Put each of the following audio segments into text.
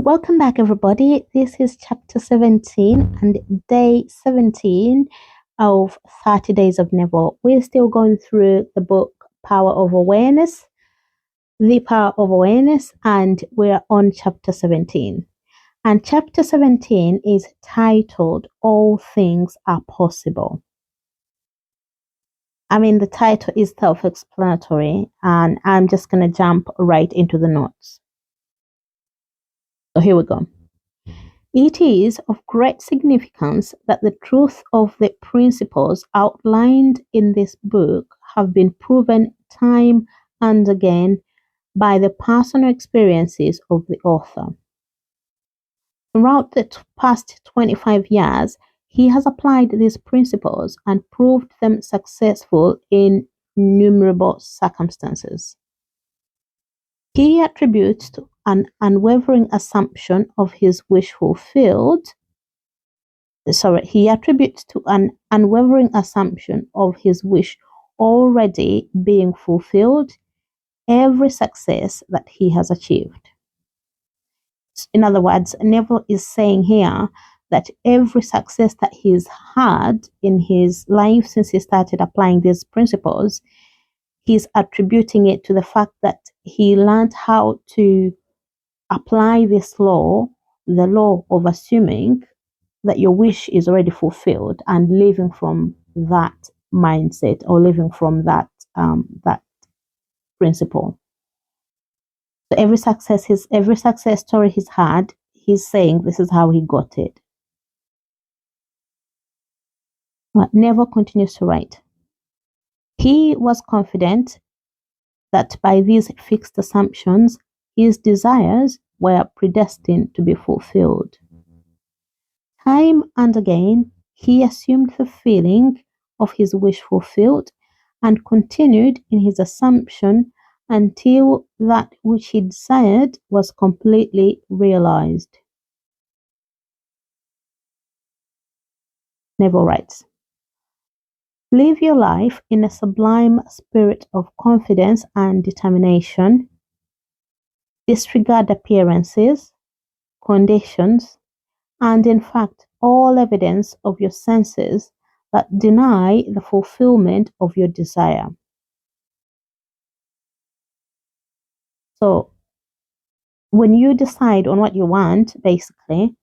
Welcome back, everybody. This is chapter 17 and day 17 of 30 Days of Neville. We're still going through the book Power of Awareness, The Power of Awareness, and we're on chapter 17. And chapter 17 is titled All Things Are Possible. I mean, the title is self-explanatory, and I'm just going to jump right into the notes. So here we go. It is of great significance that the truth of the principles outlined in this book have been proven time and again by the personal experiences of the author. Throughout the past 25 years, he has applied these principles and proved them successful in innumerable circumstances. He attributes to an unwavering assumption of his wish fulfilled. He attributes to an unwavering assumption of his wish already being fulfilled every success that he has achieved. In other words, Neville is saying here that every success that he's had in his life since he started applying these principles, he's attributing it to the fact that he learned how to apply this law, the law of assuming that your wish is already fulfilled and living from that mindset or living from that principle. So every success story he's had, he's saying this is how he got it. But Neville continues to write. He was confident that by these fixed assumptions, his desires were predestined to be fulfilled. Time and again, he assumed the feeling of his wish fulfilled and continued in his assumption until that which he desired was completely realized. Neville writes, live your life in a sublime spirit of confidence and determination. Disregard appearances, conditions, and in fact, all evidence of your senses that deny the fulfillment of your desire. So, when you decide on what you want, basically,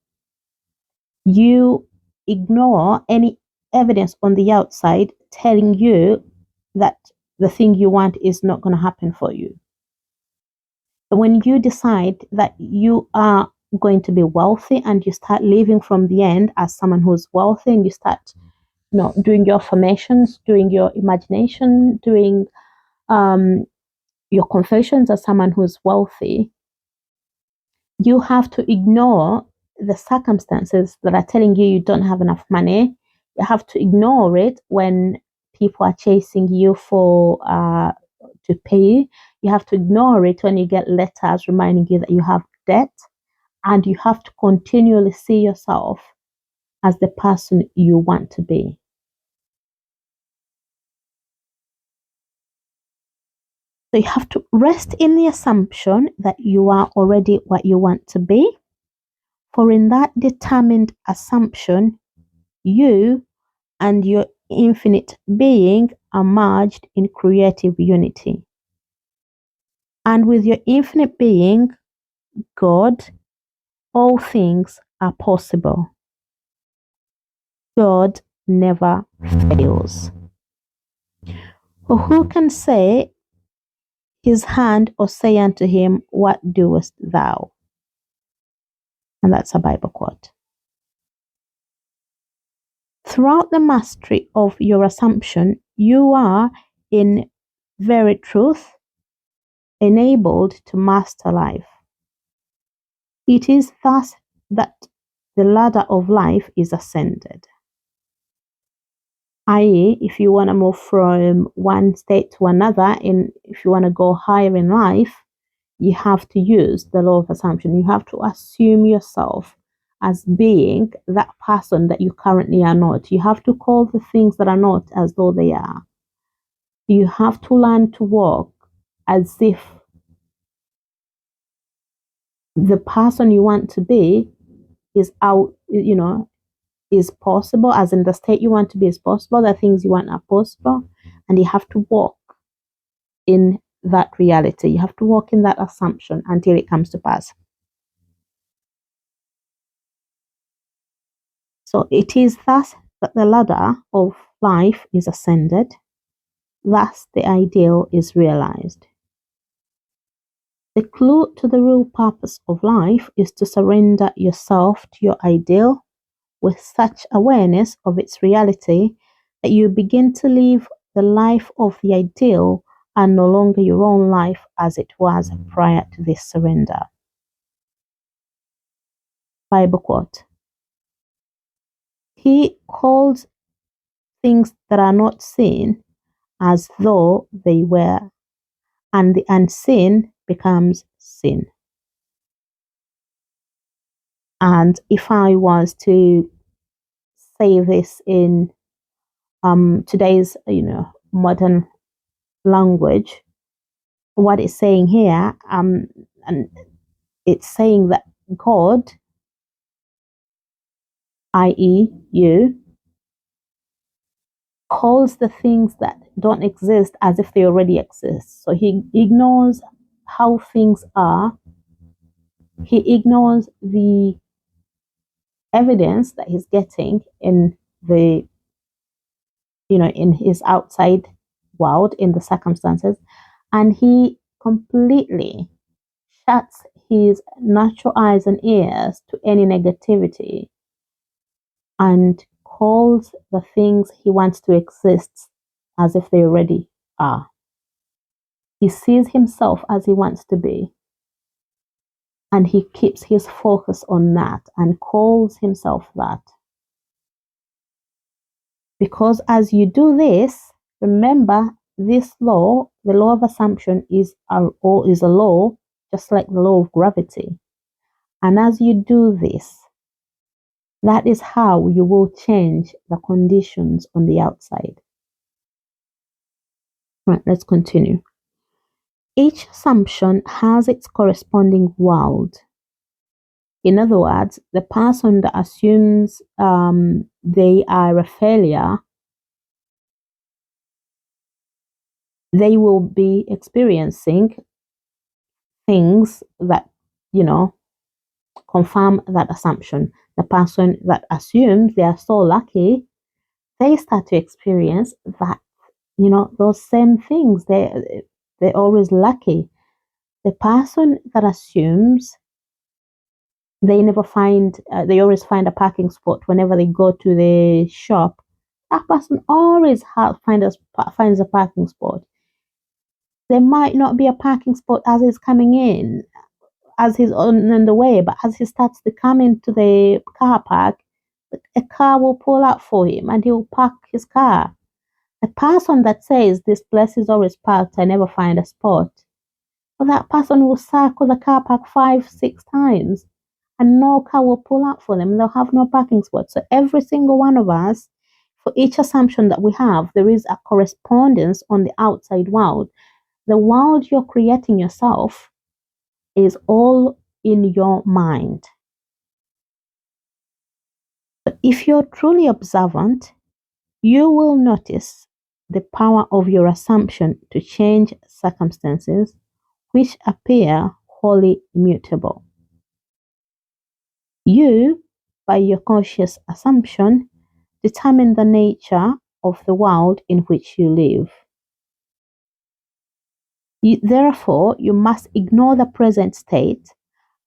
you ignore any evidence on the outside telling you that the thing you want is not going to happen for you. When you decide that you are going to be wealthy and you start living from the end as someone who's wealthy, and you start doing your affirmations, doing your imagination, doing your confessions as someone who's wealthy, you have to ignore the circumstances that are telling you don't have enough money. You have to ignore it when people are chasing you for to pay. You have to ignore it when you get letters reminding you that you have debt, and you have to continually see yourself as the person you want to be. So you have to rest in the assumption that you are already what you want to be. For in that determined assumption, you and your infinite being are merged in creative unity. And with your infinite being, God, all things are possible. God never fails. For who can say his hand or say unto him, what doest thou? And that's a Bible quote. Throughout the mastery of your assumption, you are in very truth enabled to master life. It is thus that the ladder of life is ascended. I.e., if you want to move from one state to another, if you want to go higher in life, you have to use the law of assumption. You have to assume yourself as being that person that you currently are not. You have to call the things that are not as though they are. You have to learn to walk as if the person you want to be is out, is possible, as in the state you want to be is possible, the things you want are possible, and you have to walk in that reality. You have to walk in that assumption until it comes to pass. So it is thus that the ladder of life is ascended, thus the ideal is realized. The clue to the real purpose of life is to surrender yourself to your ideal with such awareness of its reality that you begin to live the life of the ideal and no longer your own life as it was prior to this surrender. Bible quote: He calls things that are not seen as though they were, and the unseen becomes sin. And if I was to say this in today's modern language, what it's saying here, and it's saying that God, i.e., you, calls the things that don't exist as if they already exist. So he ignores how things are. He ignores the evidence that he's getting in the, in his outside world, in the circumstances, and he completely shuts his natural eyes and ears to any negativity and calls the things he wants to exist as if they already are. He sees himself as he wants to be, and he keeps his focus on that and calls himself that. Because as you do this, remember this law, the law of assumption is a law, just like the law of gravity. And as you do this, that is how you will change the conditions on the outside. Right, let's continue. Each assumption has its corresponding world. In other words, the person that assumes they are a failure, they will be experiencing things that, confirm that assumption. The person that assumes they are so lucky, they start to experience that, those same things. They're always lucky. The person that assumes they never find, they always find a parking spot whenever they go to the shop, that person always finds a parking spot. There might not be a parking spot as he's coming in, as he's on the way, but as he starts to come into the car park, a car will pull up for him and he will park his car. The person that says this place is always parked, I never find a spot, well, that person will circle the car park 5-6 times and no car will pull up for them. They'll have no parking spot. So every single one of us, for each assumption that we have, there is a correspondence on the outside world. The world you're creating yourself is all in your mind. But if you're truly observant, you will notice the power of your assumption to change circumstances which appear wholly immutable. You, by your conscious assumption, determine the nature of the world in which you live. Therefore, you must ignore the present state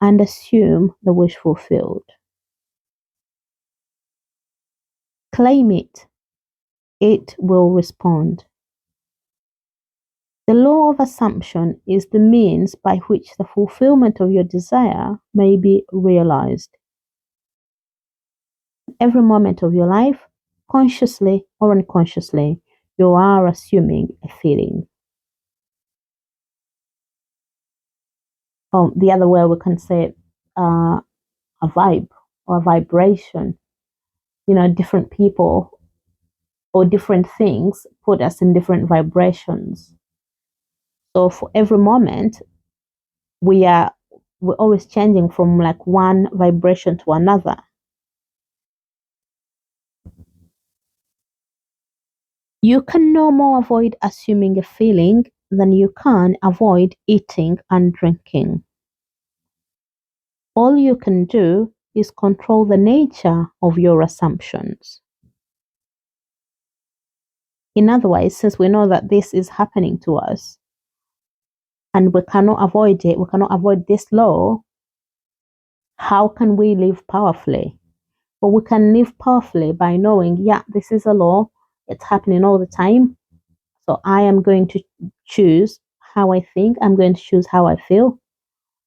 and assume the wish fulfilled. Claim it. It will respond. The law of assumption is the means by which the fulfillment of your desire may be realized. Every moment of your life, consciously or unconsciously, you are assuming a feeling. The other way we can say a vibe or a vibration. Different people or different things put us in different vibrations. So for every moment, we are we're always changing from like one vibration to another. You can no more avoid assuming a feeling than you can avoid eating and drinking. All you can do is control the nature of your assumptions. In other words, since we know that this is happening to us and we cannot avoid it, we cannot avoid this law, how can we live powerfully? But we can live powerfully by knowing, yeah, this is a law, it's happening all the time. So I am going to choose how I think, I'm going to choose how I feel.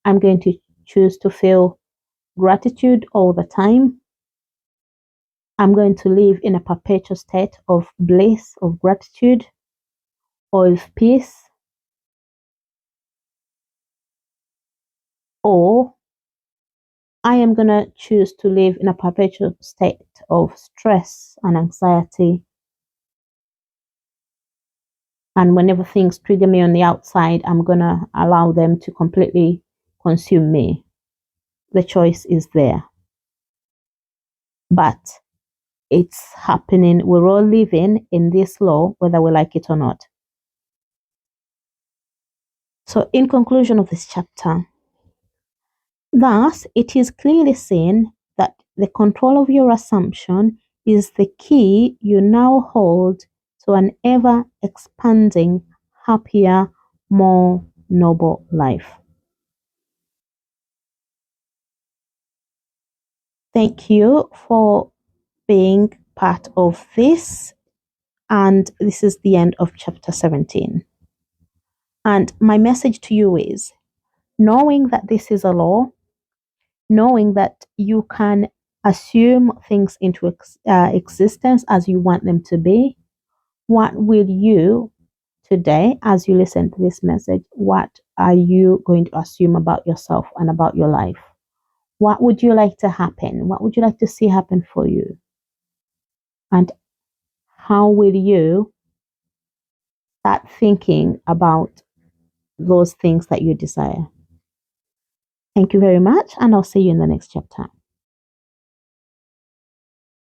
I'm going to choose to feel gratitude all the time. I'm going to live in a perpetual state of bliss, of gratitude, or of peace. Or I am going to choose to live in a perpetual state of stress and anxiety. And whenever things trigger me on the outside, I'm going to allow them to completely consume me. The choice is there. But it's happening. We're all living in this law, whether we like it or not. So, in conclusion of this chapter, thus, it is clearly seen that the control of your assumption is the key you now hold to an ever expanding, happier, more noble life. Thank you for being part of this. And this is the end of chapter 17. And my message to you is, knowing that this is a law, knowing that you can assume things into existence as you want them to be, what will you today, as you listen to this message, what are you going to assume about yourself and about your life? What would you like to happen? What would you like to see happen for you? And how will you start thinking about those things that you desire? Thank you very much, and I'll see you in the next chapter.